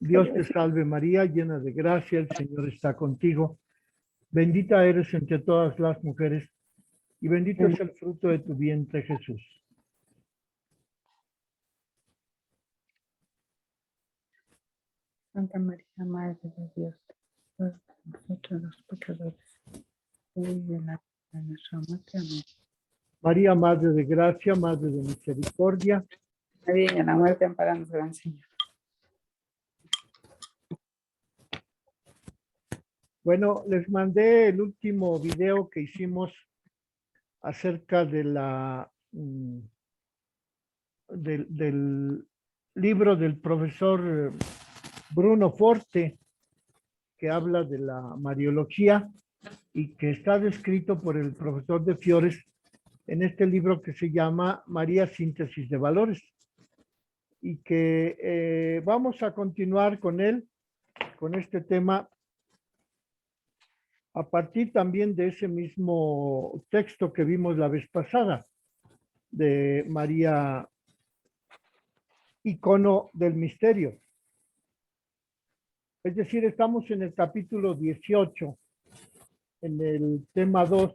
Dios te salve María, llena de gracia, el Señor está contigo. Bendita eres entre todas las mujeres, y bendito es el fruto de tu vientre, Jesús. Santa María, Madre de Dios, ruega por nosotros los pecadores, hoy y en la hora de nuestra muerte. Amén. María, Madre de gracia, Madre de misericordia. María, y en la muerte, amparanos, Gran Señor. Bueno, les mandé el último video que hicimos acerca de del libro del profesor Bruno Forte, que habla de la Mariología y que está descrito por el profesor de Fiores en este libro que se llama María Síntesis de Valores, y que vamos a continuar con él, con este tema, a partir también de ese mismo texto que vimos la vez pasada, de María, icono del misterio. Es decir, estamos en el capítulo 18, en el tema 2,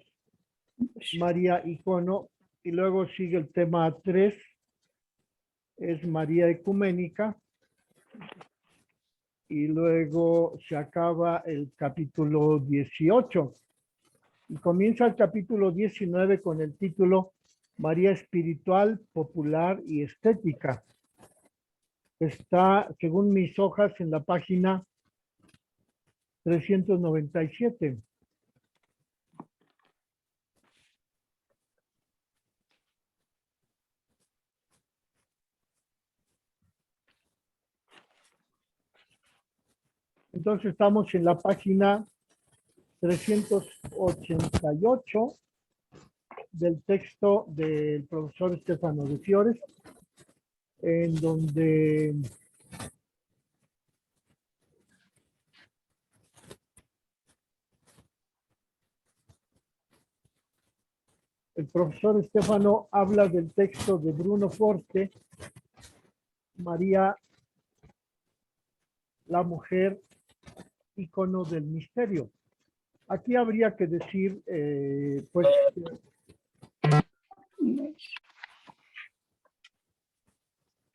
María icono, y luego sigue el tema 3, es María ecuménica, y luego se acaba el capítulo 18 y comienza el capítulo 19 con el título María espiritual, popular y estética. Está, según mis hojas, en la página 397. Entonces estamos en la página 388 del texto del profesor Estefano de Fiores, en donde el profesor Estefano habla del texto de Bruno Forte, María, la mujer, icono del misterio. Aquí habría que decir, pues,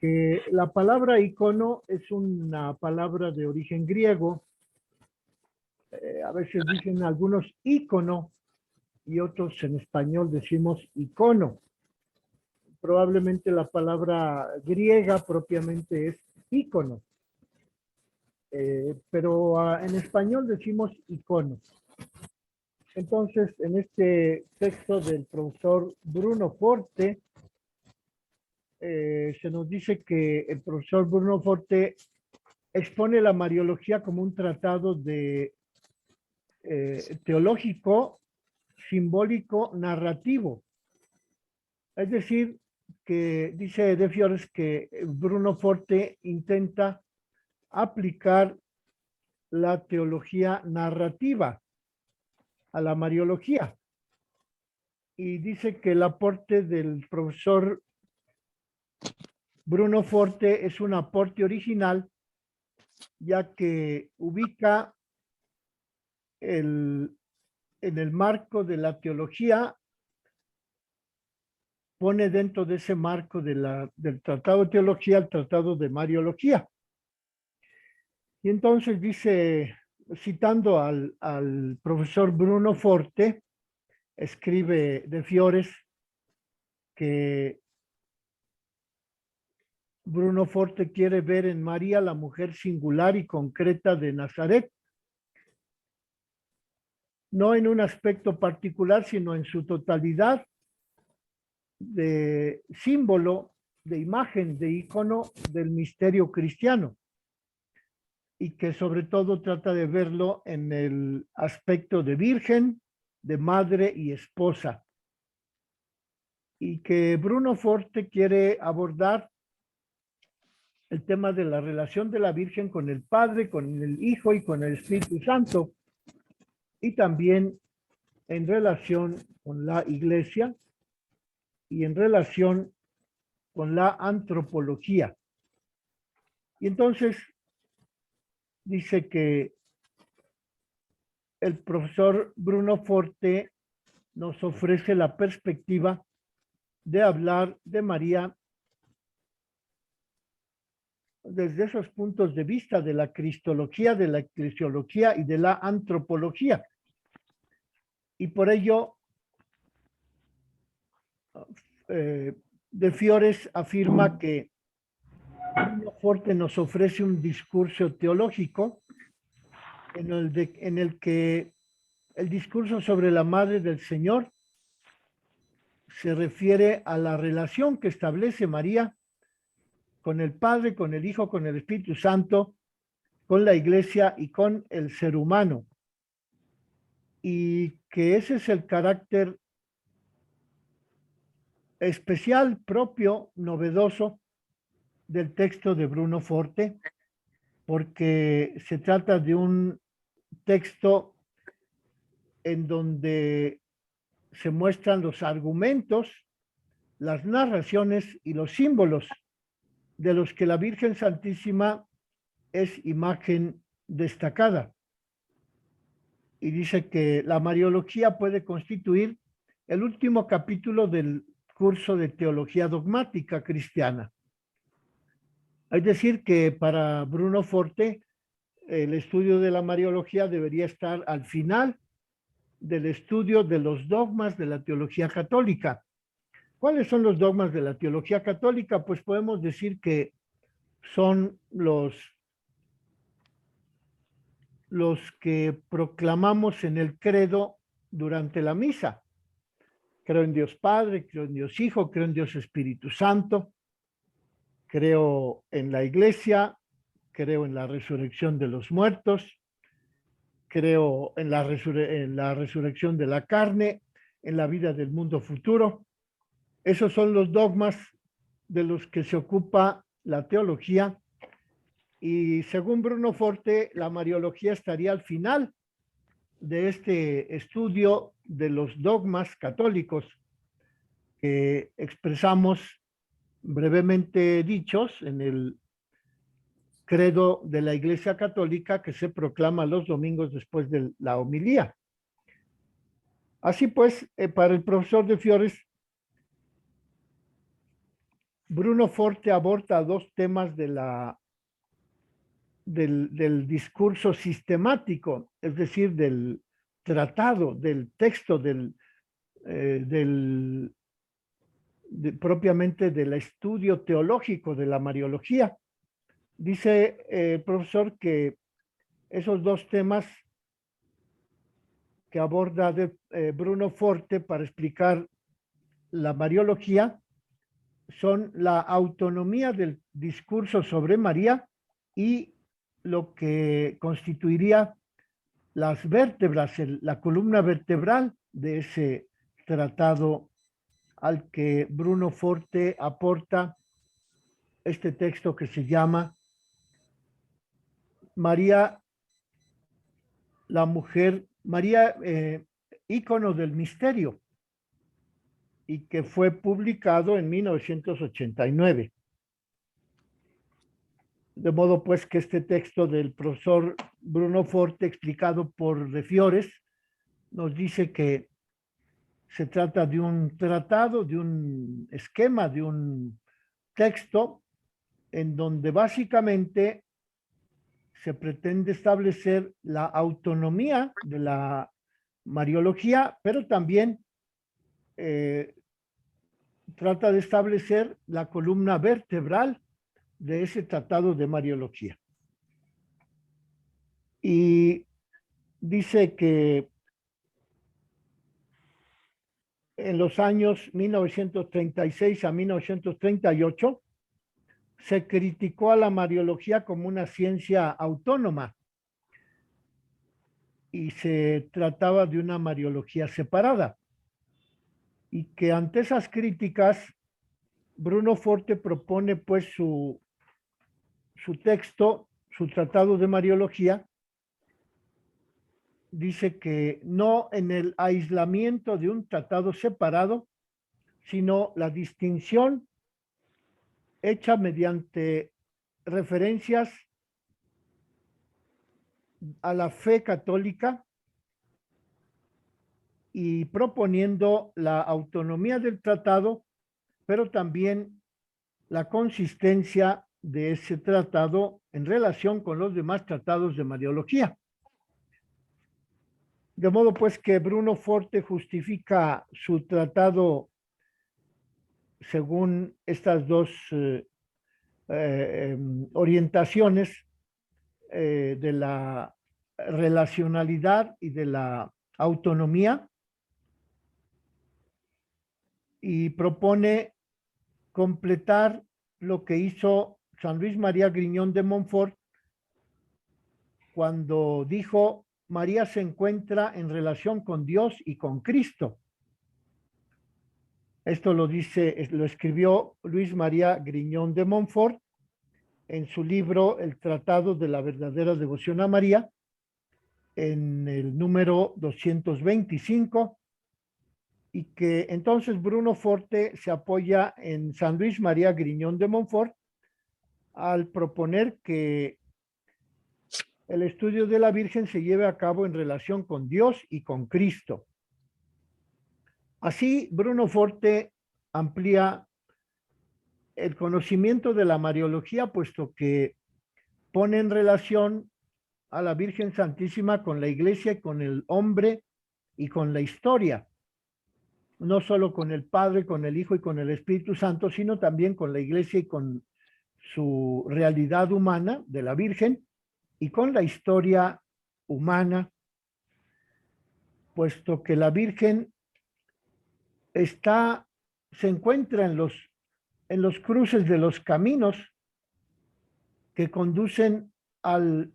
que la palabra icono es una palabra de origen griego. A veces dicen algunos ícono y otros en español decimos icono. Probablemente la palabra griega propiamente es ícono. Pero en español decimos icono. Entonces, en este texto del profesor Bruno Forte, se nos dice que el profesor Bruno Forte expone la Mariología como un tratado de teológico, simbólico, narrativo. Es decir, que dice de Fiores que Bruno Forte intenta aplicar la teología narrativa a la Mariología. Y dice que el aporte del profesor Bruno Forte es un aporte original, ya que ubica en el marco de la teología, pone dentro de ese marco del tratado de teología el tratado de Mariología. Y entonces dice, citando al profesor Bruno Forte, escribe de Fiores que Bruno Forte quiere ver en María la mujer singular y concreta de Nazaret, no en un aspecto particular, sino en su totalidad, de símbolo, de imagen, de icono del misterio cristiano, y que sobre todo trata de verlo en el aspecto de virgen, de madre y esposa, y que Bruno Forte quiere abordar el tema de la relación de la Virgen con el Padre, con el Hijo y con el Espíritu Santo, y también en relación con la Iglesia y en relación con la antropología. Y entonces dice que el profesor Bruno Forte nos ofrece la perspectiva de hablar de María desde esos puntos de vista de la cristología, de la eclesiología y de la antropología. Y por ello, De Fiores afirma que Bruno Forte nos ofrece un discurso teológico en el que el discurso sobre la Madre del Señor se refiere a la relación que establece María con el Padre, con el Hijo, con el Espíritu Santo, con la Iglesia y con el ser humano. Y que ese es el carácter especial, propio, novedoso del texto de Bruno Forte, porque se trata de un texto en donde se muestran los argumentos, las narraciones y los símbolos de los que la Virgen Santísima es imagen destacada. Y dice que la Mariología puede constituir el último capítulo del curso de teología dogmática cristiana. Es decir, que para Bruno Forte, el estudio de la Mariología debería estar al final del estudio de los dogmas de la teología católica. ¿Cuáles son los dogmas de la teología católica? Pues podemos decir que son los que proclamamos en el credo durante la misa. Creo en Dios Padre, creo en Dios Hijo, creo en Dios Espíritu Santo, creo en la Iglesia, creo en la resurrección de los muertos, creo en la resurrección de la carne, en la vida del mundo futuro. Esos son los dogmas de los que se ocupa la teología. Y según Bruno Forte, la Mariología estaría al final de este estudio de los dogmas católicos que expresamos brevemente dichos en el credo de la Iglesia Católica que se proclama los domingos después de la homilía. Así pues, para el profesor De Fiores, Bruno Forte aborda dos temas del discurso sistemático, es decir, del tratado, del texto, propiamente del estudio teológico de la Mariología. Dice el profesor que esos dos temas que aborda Bruno Forte para explicar la Mariología son la autonomía del discurso sobre María y lo que constituiría las vértebras, la columna vertebral de ese tratado al que Bruno Forte aporta este texto que se llama María, la mujer, María, ícono del misterio, y que fue publicado en 1989. De modo pues que este texto del profesor Bruno Forte, explicado por De Fiores, nos dice que se trata de un tratado, de un esquema, de un texto en donde básicamente se pretende establecer la autonomía de la Mariología, pero también trata de establecer la columna vertebral de ese tratado de Mariología. Y dice que en los años 1936 a 1938 se criticó a la Mariología como una ciencia autónoma y se trataba de una Mariología separada. Y que ante esas críticas, Bruno Forte propone pues su texto, su tratado de Mariología. Dice que no en el aislamiento de un tratado separado, sino la distinción hecha mediante referencias a la fe católica y proponiendo la autonomía del tratado, pero también la consistencia de ese tratado en relación con los demás tratados de Mariología. De modo pues que Bruno Forte justifica su tratado según estas dos orientaciones de la relacionalidad y de la autonomía, y propone completar lo que hizo San Luis María Griñón de Montfort cuando dijo: María se encuentra en relación con Dios y con Cristo. Esto lo escribió Luis María Griñón de Montfort en su libro El Tratado de la Verdadera Devoción a María, en el número 225, y que entonces Bruno Forte se apoya en San Luis María Griñón de Montfort al proponer que el estudio de la Virgen se lleve a cabo en relación con Dios y con Cristo. Así, Bruno Forte amplía el conocimiento de la Mariología, puesto que pone en relación a la Virgen Santísima con la Iglesia, con el hombre y con la historia. No solo con el Padre, con el Hijo y con el Espíritu Santo, sino también con la Iglesia y con su realidad humana de la Virgen y con la historia humana, puesto que la Virgen se encuentra en los cruces de los caminos que conducen al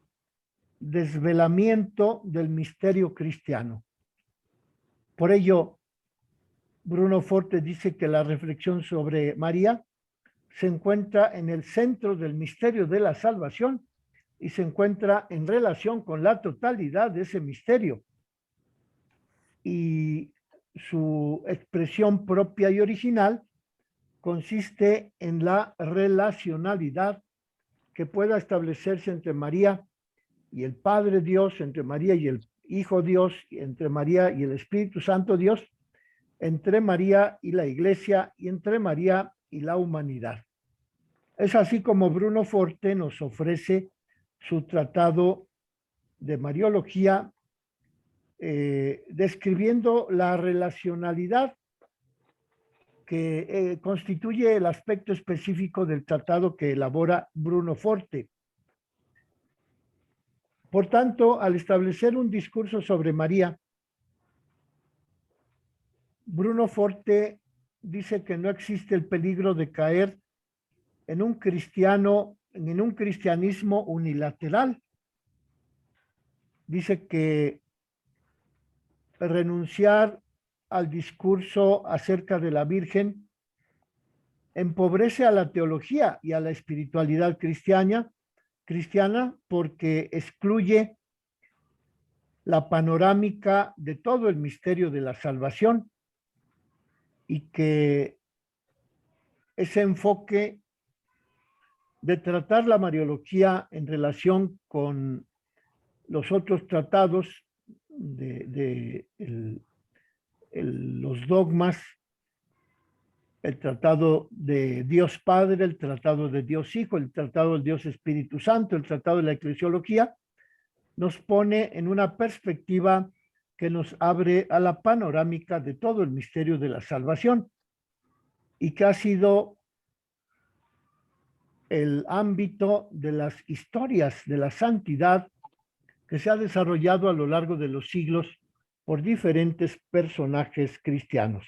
desvelamiento del misterio cristiano. Por ello, Bruno Forte dice que la reflexión sobre María se encuentra en el centro del misterio de la salvación y se encuentra en relación con la totalidad de ese misterio. Y su expresión propia y original consiste en la relacionalidad que pueda establecerse entre María y el Padre Dios, entre María y el Hijo Dios, entre María y el Espíritu Santo Dios, entre María y la Iglesia y entre María y la humanidad. Es así como Bruno Forte nos ofrece su tratado de Mariología, describiendo la relacionalidad que constituye el aspecto específico del tratado que elabora Bruno Forte. Por tanto, al establecer un discurso sobre María, Bruno Forte dice que no existe el peligro de caer en un cristianismo unilateral. Dice que renunciar al discurso acerca de la Virgen empobrece a la teología y a la espiritualidad cristiana porque excluye la panorámica de todo el misterio de la salvación, y que ese enfoque de tratar la Mariología en relación con los otros tratados los dogmas, el tratado de Dios Padre, el tratado de Dios Hijo, el tratado del Dios Espíritu Santo, el tratado de la eclesiología, nos pone en una perspectiva que nos abre a la panorámica de todo el misterio de la salvación, y que ha sido el ámbito de las historias de la santidad que se ha desarrollado a lo largo de los siglos por diferentes personajes cristianos.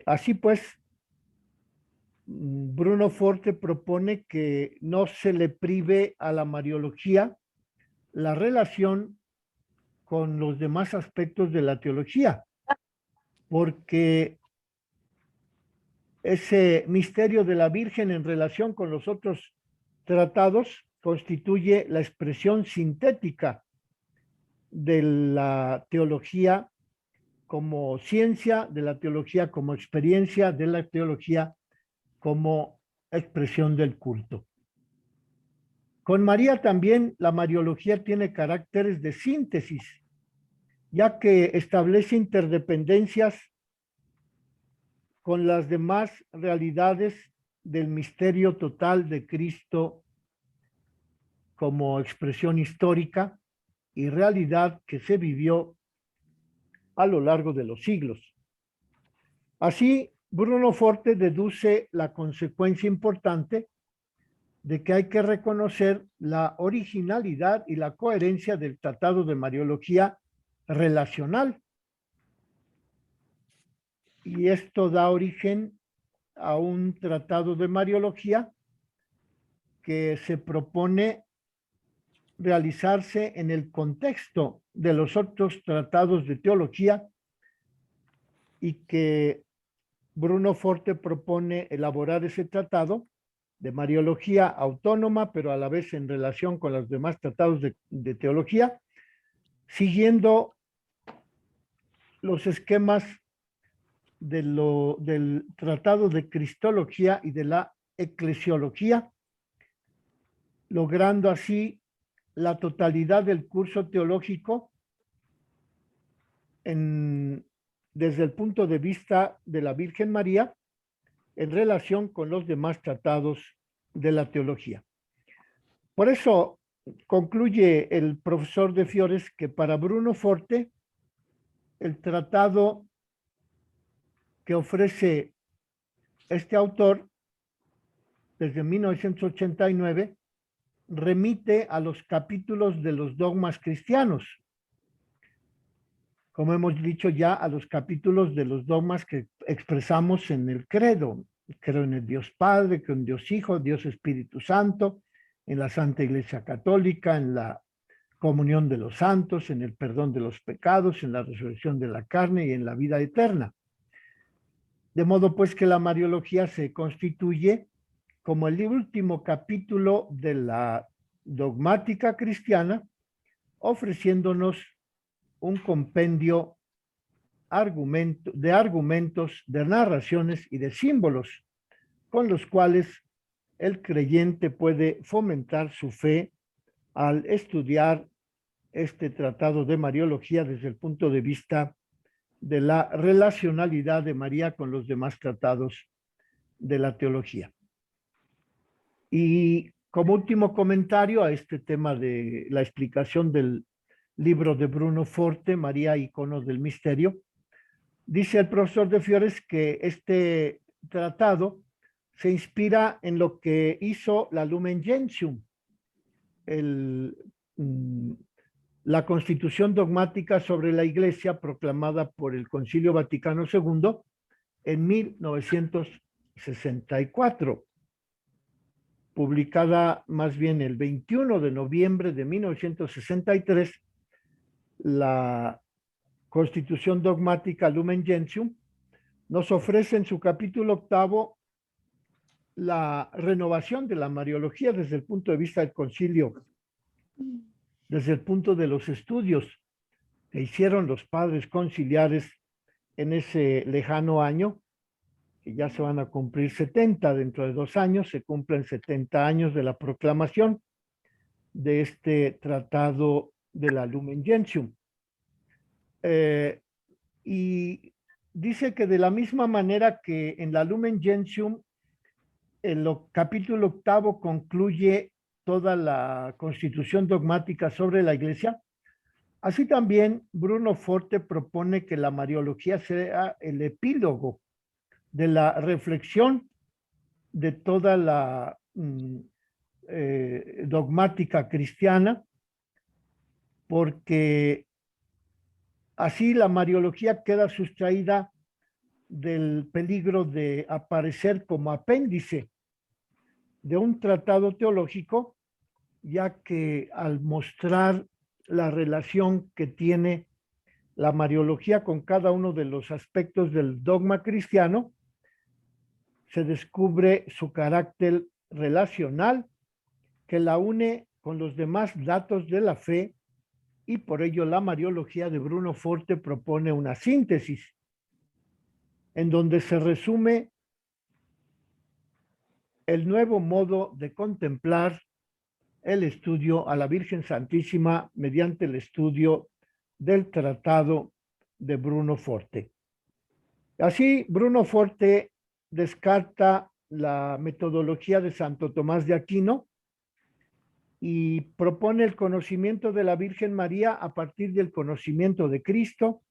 Así pues, Bruno Forte propone que no se le prive a la Mariología la relación con los demás aspectos de la teología, porque ese misterio de la Virgen en relación con los otros tratados constituye la expresión sintética de la teología como ciencia, de la teología como experiencia, de la teología como expresión del culto. Con María también la Mariología tiene caracteres de síntesis, ya que establece interdependencias con las demás realidades del misterio total de Cristo como expresión histórica y realidad que se vivió a lo largo de los siglos. Así, Bruno Forte deduce la consecuencia importante de que hay que reconocer la originalidad y la coherencia del Tratado de Mariología relacional. Y esto da origen a un tratado de Mariología que se propone realizarse en el contexto de los otros tratados de teología y que Bruno Forte propone elaborar ese tratado de Mariología autónoma, pero a la vez en relación con los demás tratados de teología, siguiendo los esquemas del tratado de Cristología y de la Eclesiología, logrando así la totalidad del curso teológico desde el punto de vista de la Virgen María en relación con los demás tratados de la teología. Por eso concluye el profesor de Fiores que para Bruno Forte el tratado que ofrece este autor desde 1989 remite a los capítulos de los dogmas cristianos, como hemos dicho ya, a los capítulos de los dogmas que expresamos en el credo. Creo en el Dios Padre, creo en Dios Hijo, Dios Espíritu Santo, en la Santa Iglesia Católica, en la comunión de los santos, en el perdón de los pecados, en la resurrección de la carne y en la vida eterna. De modo pues que la Mariología se constituye como el último capítulo de la dogmática cristiana, ofreciéndonos un compendio de argumentos, de narraciones y de símbolos con los cuales el creyente puede fomentar su fe al estudiar este tratado de Mariología desde el punto de vista de la relacionalidad de María con los demás tratados de la teología. Y como último comentario a este tema de la explicación del libro de Bruno Forte, María, icono del misterio, dice el profesor de Fiores que este tratado se inspira en lo que hizo la Lumen Gentium, la constitución dogmática sobre la Iglesia proclamada por el Concilio Vaticano II en 1964, publicada más bien el 21 de noviembre de 1963, la Constitución Dogmática Lumen Gentium nos ofrece en su capítulo 8 la renovación de la Mariología desde el punto de vista del concilio, desde el punto de los estudios que hicieron los padres conciliares en ese lejano año, que ya se van a cumplir 70, dentro de 2 años se cumplen 70 años de la proclamación de este tratado de la Lumen Gentium. Y dice que de la misma manera que en la Lumen Gentium, el capítulo 8 concluye toda la constitución dogmática sobre la Iglesia, así también Bruno Forte propone que la Mariología sea el epílogo de la reflexión de toda la dogmática cristiana, porque así la Mariología queda sustraída del peligro de aparecer como apéndice de un tratado teológico, ya que al mostrar la relación que tiene la Mariología con cada uno de los aspectos del dogma cristiano, se descubre su carácter relacional que la une con los demás datos de la fe, y por ello la Mariología de Bruno Forte propone una síntesis en donde se resume el nuevo modo de contemplar el estudio a la Virgen Santísima mediante el estudio del tratado de Bruno Forte. Así, Bruno Forte descarta la metodología de Santo Tomás de Aquino y propone el conocimiento de la Virgen María a partir del conocimiento de Cristo,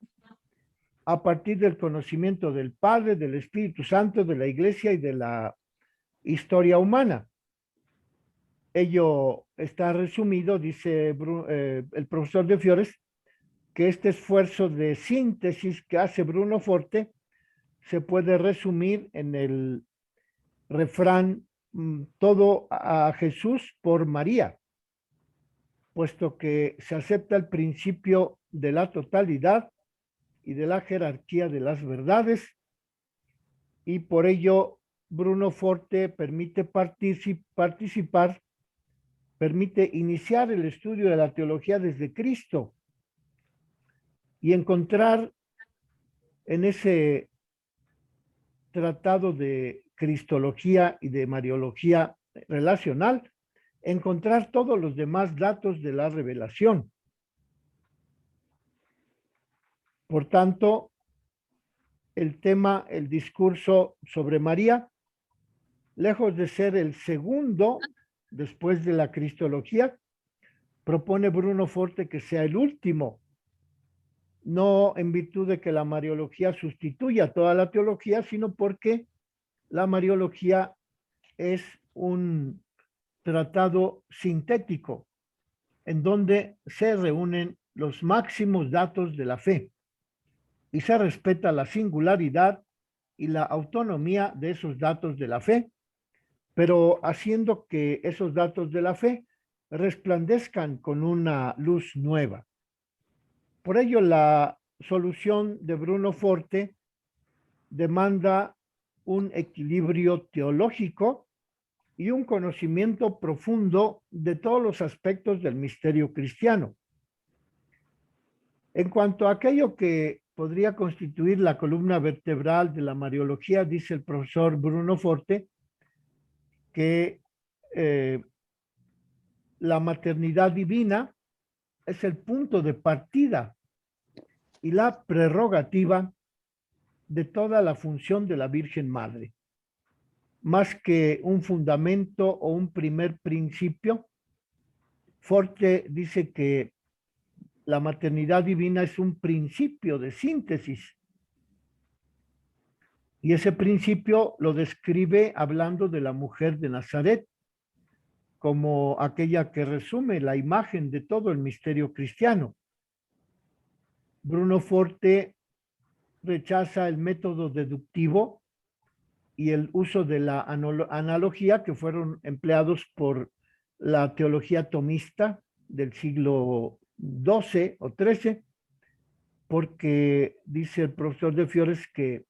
a partir del conocimiento del Padre, del Espíritu Santo, de la Iglesia y de la historia humana. Ello está resumido, dice el profesor de Fiores, que este esfuerzo de síntesis que hace Bruno Forte se puede resumir en el refrán todo a Jesús por María, puesto que se acepta el principio de la totalidad y de la jerarquía de las verdades, y por ello Bruno Forte permite participar, permite iniciar el estudio de la teología desde Cristo y encontrar en ese tratado de cristología y de mariología relacional, encontrar todos los demás datos de la revelación. Por tanto, el tema, el discurso sobre María, lejos de ser el segundo después de la cristología, propone Bruno Forte que sea el último, no en virtud de que la mariología sustituya toda la teología, sino porque la mariología es un tratado sintético en donde se reúnen los máximos datos de la fe y se respeta la singularidad y la autonomía de esos datos de la fe, pero haciendo que esos datos de la fe resplandezcan con una luz nueva. Por ello, la solución de Bruno Forte demanda un equilibrio teológico y un conocimiento profundo de todos los aspectos del misterio cristiano. En cuanto a aquello que podría constituir la columna vertebral de la mariología, dice el profesor Bruno Forte, que la maternidad divina es el punto de partida y la prerrogativa de toda la función de la Virgen Madre. Más que un fundamento o un primer principio, Forte dice que la maternidad divina es un principio de síntesis. Y ese principio lo describe hablando de la mujer de Nazaret, como aquella que resume la imagen de todo el misterio cristiano. Bruno Forte rechaza el método deductivo y el uso de la analogía que fueron empleados por la teología tomista del siglo XII o XIII, porque dice el profesor de Fiores que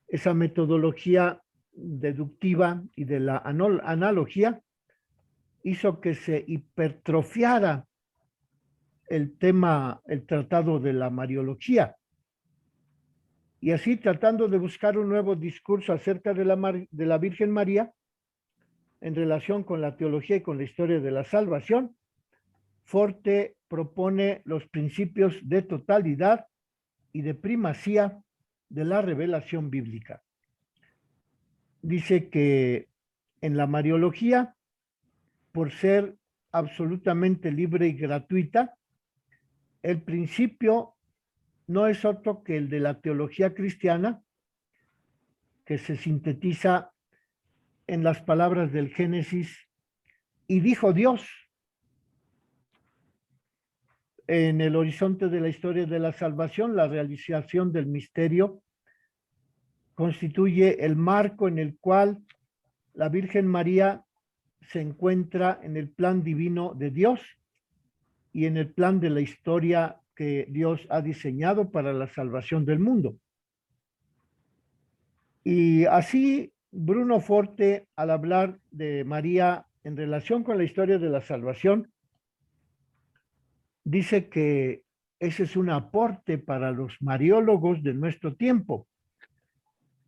esa metodología deductiva y de la analogía hizo que se hipertrofiara el tema, el tratado de la mariología. Y así, tratando de buscar un nuevo discurso acerca de la Virgen María en relación con la teología y con la historia de la salvación, Forte propone los principios de totalidad y de primacía de la revelación bíblica. Dice que en la mariología, por ser absolutamente libre y gratuita, el principio no es otro que el de la teología cristiana, que se sintetiza en las palabras del Génesis, y dijo Dios. En el horizonte de la historia de la salvación, la realización del misterio constituye el marco en el cual la Virgen María se encuentra en el plan divino de Dios y en el plan de la historia que Dios ha diseñado para la salvación del mundo. Y así Bruno Forte, al hablar de María en relación con la historia de la salvación, dice que ese es un aporte para los mariólogos de nuestro tiempo,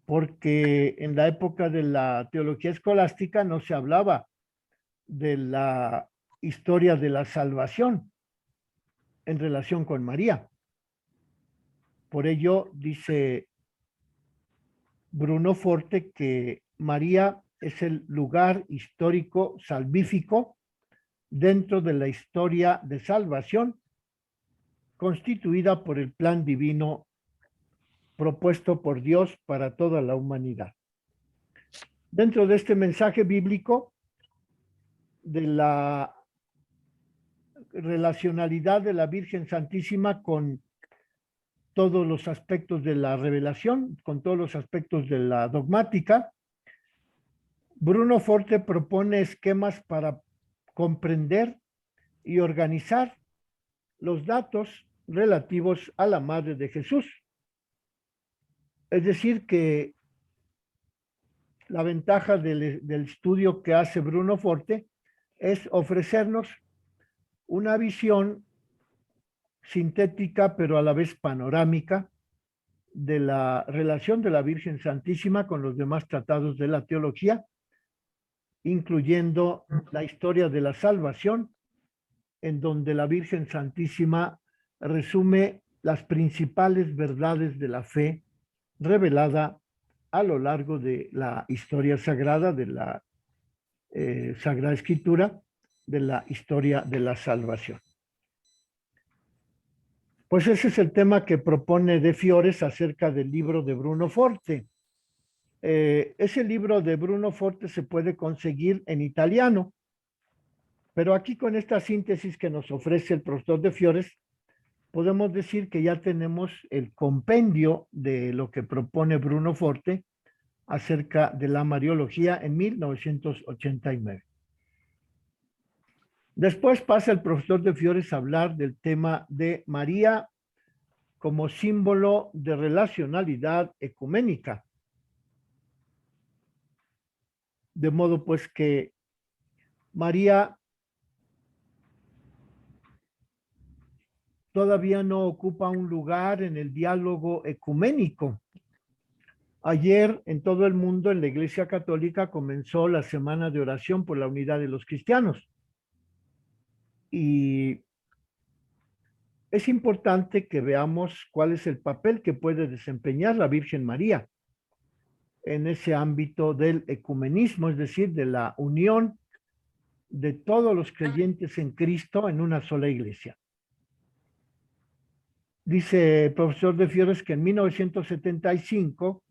porque en la época de la teología escolástica no se hablaba de la historia de la salvación en relación con María. Por ello, dice Bruno Forte que María es el lugar histórico salvífico dentro de la historia de salvación constituida por el plan divino propuesto por Dios para toda la humanidad. Dentro de este mensaje bíblico de la relacionalidad de la Virgen Santísima con todos los aspectos de la revelación, con todos los aspectos de la dogmática, Bruno Forte propone esquemas para comprender y organizar los datos relativos a la Madre de Jesús. Es decir, que la ventaja del estudio que hace Bruno Forte es ofrecernos una visión sintética, pero a la vez panorámica, de la relación de la Virgen Santísima con los demás tratados de la teología, incluyendo la historia de la salvación, en donde la Virgen Santísima resume las principales verdades de la fe revelada a lo largo de la historia sagrada, de la Sagrada Escritura, de la historia de la salvación. Pues ese es el tema que propone De Fiores acerca del libro de Bruno Forte. Ese libro de Bruno Forte se puede conseguir en italiano, pero aquí con esta síntesis que nos ofrece el profesor De Fiores, podemos decir que ya tenemos el compendio de lo que propone Bruno Forte acerca de la Mariología en 1989. Después pasa el profesor De Fiores a hablar del tema de María como símbolo de relacionalidad ecuménica. De modo pues que María todavía no ocupa un lugar en el diálogo ecuménico. Ayer en todo el mundo, en la Iglesia Católica, comenzó la Semana de Oración por la Unidad de los Cristianos. Y es importante que veamos cuál es el papel que puede desempeñar la Virgen María en ese ámbito del ecumenismo, es decir, de la unión de todos los creyentes en Cristo en una sola iglesia. Dice el profesor De Fiores que en 1975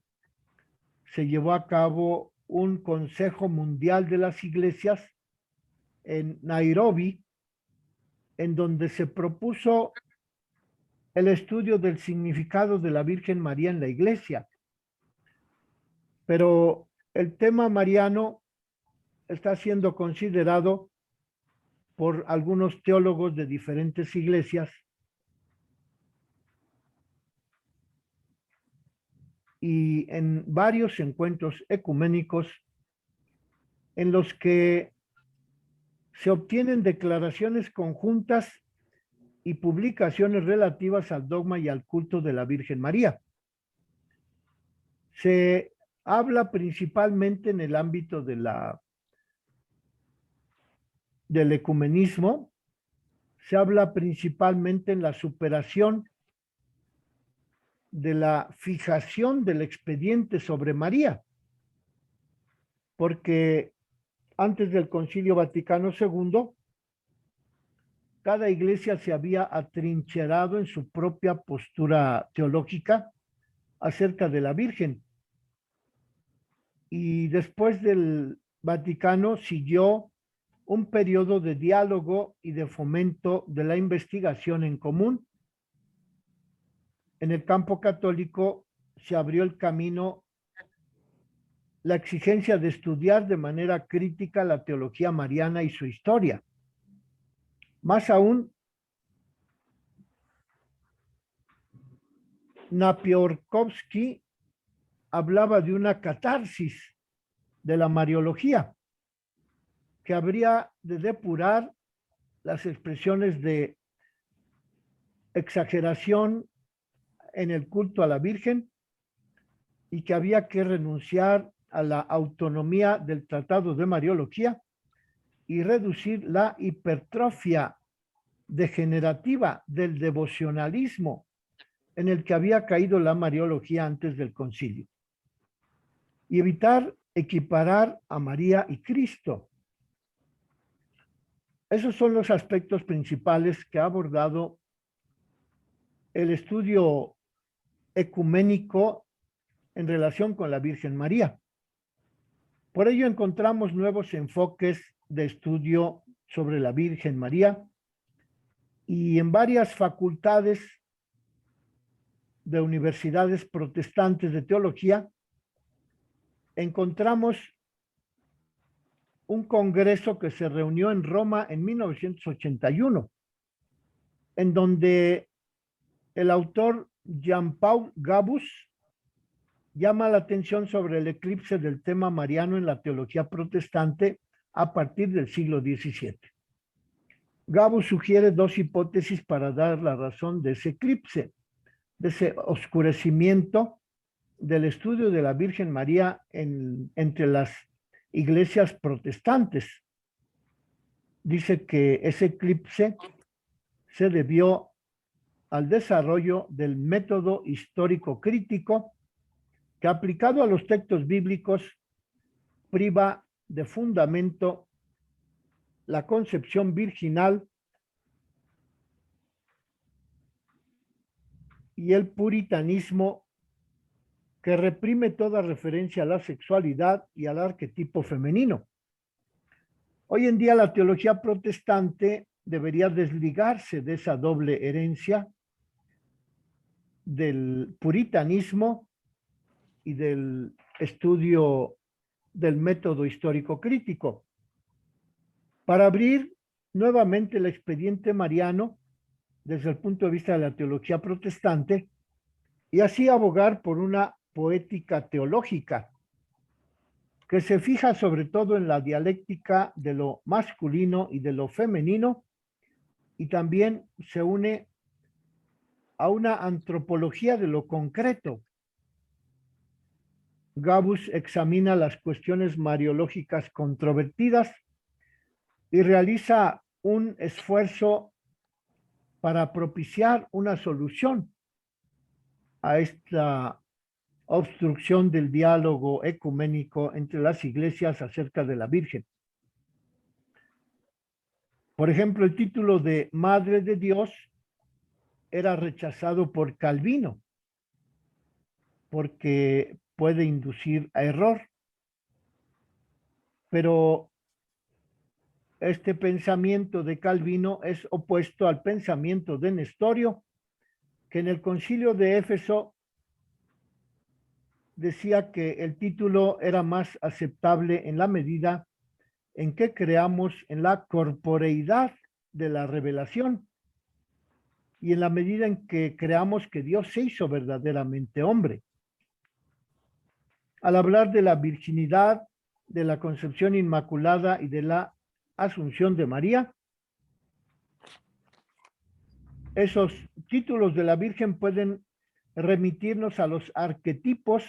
se llevó a cabo un Consejo Mundial de las Iglesias en Nairobi, en donde se propuso el estudio del significado de la Virgen María en la iglesia. Pero el tema mariano está siendo considerado por algunos teólogos de diferentes iglesias y en varios encuentros ecuménicos en los que se obtienen declaraciones conjuntas y publicaciones relativas al dogma y al culto de la Virgen María. Se habla principalmente en el ámbito de del ecumenismo, se habla principalmente en la superación de la fijación del expediente sobre María, porque antes del Concilio Vaticano II, cada iglesia se había atrincherado en su propia postura teológica acerca de la Virgen. Y después del Vaticano siguió un periodo de diálogo y de fomento de la investigación en común. En el campo católico se abrió el camino la exigencia de estudiar de manera crítica la teología mariana y su historia. Más aún, Napiorkovsky hablaba de una catarsis de la Mariología, que habría de depurar las expresiones de exageración en el culto a la Virgen y que había que renunciar a la autonomía del Tratado de Mariología y reducir la hipertrofia degenerativa del devocionalismo en el que había caído la Mariología antes del concilio, y evitar equiparar a María y Cristo. Esos son los aspectos principales que ha abordado el estudio ecuménico en relación con la Virgen María. Por ello encontramos nuevos enfoques de estudio sobre la Virgen María y en varias facultades de universidades protestantes de teología encontramos un congreso que se reunió en Roma en 1981, en donde el autor Jean-Paul Gabus llama la atención sobre el eclipse del tema mariano en la teología protestante a partir del siglo XVII. Gabus sugiere dos hipótesis para dar la razón de ese eclipse, de ese oscurecimiento del estudio de la Virgen María entre las iglesias protestantes. Dice que ese eclipse se debió al desarrollo del método histórico crítico que, aplicado a los textos bíblicos, priva de fundamento la concepción virginal y el puritanismo, que reprime toda referencia a la sexualidad y al arquetipo femenino. Hoy en día la teología protestante debería desligarse de esa doble herencia del puritanismo y del estudio del método histórico crítico, para abrir nuevamente el expediente mariano desde el punto de vista de la teología protestante y así abogar por una poética teológica que se fija sobre todo en la dialéctica de lo masculino y de lo femenino, y también se une a una antropología de lo concreto. Gabus examina las cuestiones mariológicas controvertidas y realiza un esfuerzo para propiciar una solución a esta obstrucción del diálogo ecuménico entre las iglesias acerca de la Virgen. Por ejemplo, el título de Madre de Dios era rechazado por Calvino porque puede inducir a error. Pero este pensamiento de Calvino es opuesto al pensamiento de Nestorio, que en el concilio de Éfeso decía que el título era más aceptable en la medida en que creamos en la corporeidad de la revelación y en la medida en que creamos que Dios se hizo verdaderamente hombre. Al hablar de la virginidad, de la concepción inmaculada y de la asunción de María, esos títulos de la Virgen pueden remitirnos a los arquetipos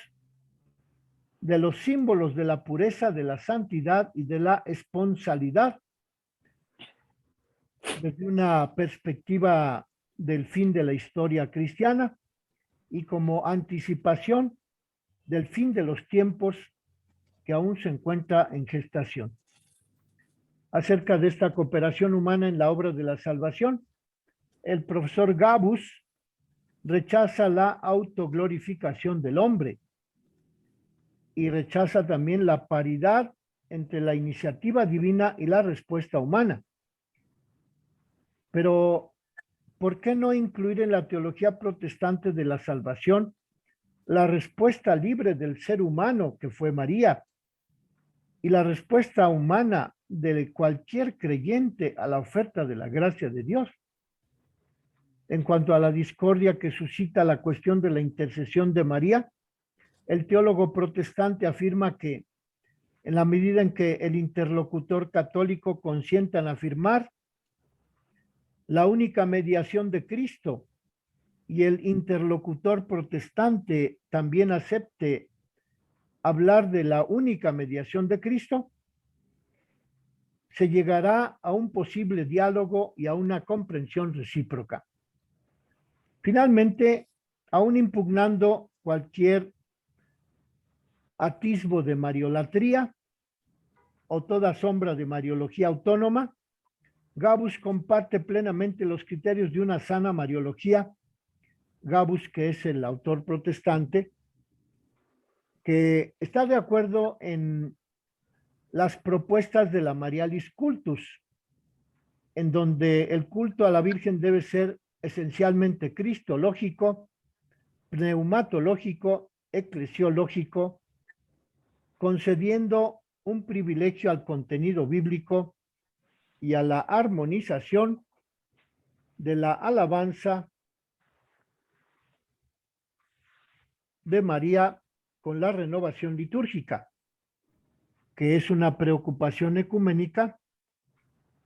de los símbolos de la pureza, de la santidad y de la esponsalidad, desde una perspectiva del fin de la historia cristiana y como anticipación del fin de los tiempos que aún se encuentra en gestación. Acerca de esta cooperación humana en la obra de la salvación, el profesor Gabus rechaza la autoglorificación del hombre y rechaza también la paridad entre la iniciativa divina y la respuesta humana. Pero, ¿por qué no incluir en la teología protestante de la salvación la respuesta libre del ser humano, que fue María, y la respuesta humana de cualquier creyente a la oferta de la gracia de Dios? En cuanto a la discordia que suscita la cuestión de la intercesión de María, el teólogo protestante afirma que en la medida en que el interlocutor católico consienta en afirmar la única mediación de Cristo y el interlocutor protestante también acepte hablar de la única mediación de Cristo, se llegará a un posible diálogo y a una comprensión recíproca. Finalmente, aún impugnando cualquier atisbo de mariolatría o toda sombra de mariología autónoma, Gabus comparte plenamente los criterios de una sana mariología. Gabus, que es el autor protestante, que está de acuerdo en las propuestas de la Marialis Cultus, en donde el culto a la Virgen debe ser esencialmente cristológico, pneumatológico, eclesiológico, concediendo un privilegio al contenido bíblico y a la armonización de la alabanza de María con la renovación litúrgica, que es una preocupación ecuménica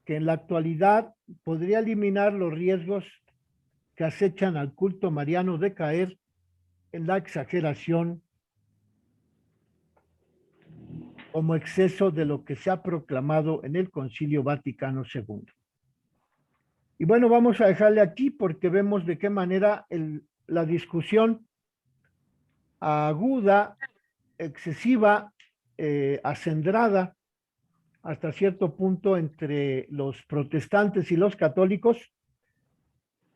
que en la actualidad podría eliminar los riesgos que acechan al culto mariano de caer en la exageración como exceso de lo que se ha proclamado en el Concilio Vaticano II. Y bueno, vamos a dejarle aquí porque vemos de qué manera la discusión aguda, excesiva, acendrada hasta cierto punto entre los protestantes y los católicos,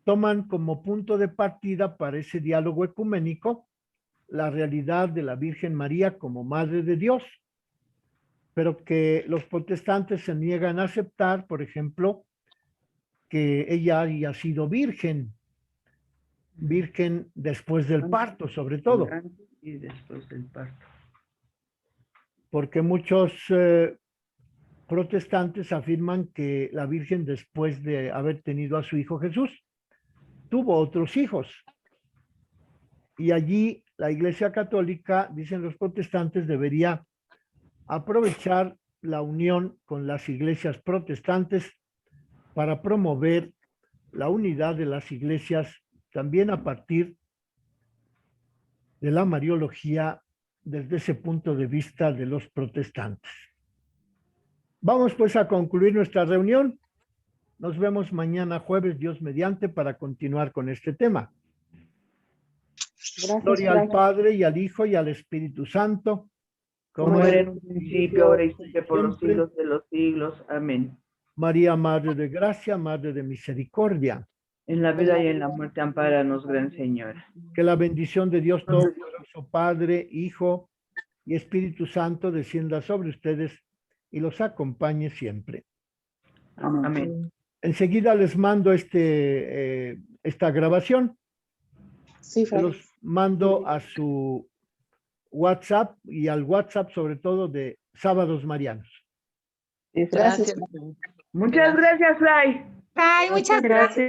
toman como punto de partida para ese diálogo ecuménico la realidad de la Virgen María como Madre de Dios, pero que los protestantes se niegan a aceptar, por ejemplo, que ella haya sido virgen después del parto, sobre todo. Y después del parto. Porque muchos protestantes afirman que la Virgen, después de haber tenido a su hijo Jesús, tuvo otros hijos. Y allí la Iglesia Católica, dicen los protestantes, debería aprovechar la unión con las iglesias protestantes para promover la unidad de las iglesias también a partir de la mariología desde ese punto de vista de los protestantes. Vamos pues a concluir nuestra reunión. Nos vemos mañana jueves, Dios mediante, para continuar con este tema. Gracias, Gloria al Padre y al Hijo y al Espíritu Santo, como era en un principio, ahora y siempre, por los siempre. siglos de los siglos. Amén. María, Madre de Gracia, Madre de Misericordia. En la vida y en la muerte, ampáranos, Gran Señora. Que la bendición de Dios Todopoderoso, Padre, Hijo y Espíritu Santo descienda sobre ustedes y los acompañe siempre. Amén. Enseguida les mando esta grabación. Sí, Se los mando a su WhatsApp y al WhatsApp sobre todo de Sábados Marianos. Gracias. Muchas gracias, Fray. Ay, muchas gracias.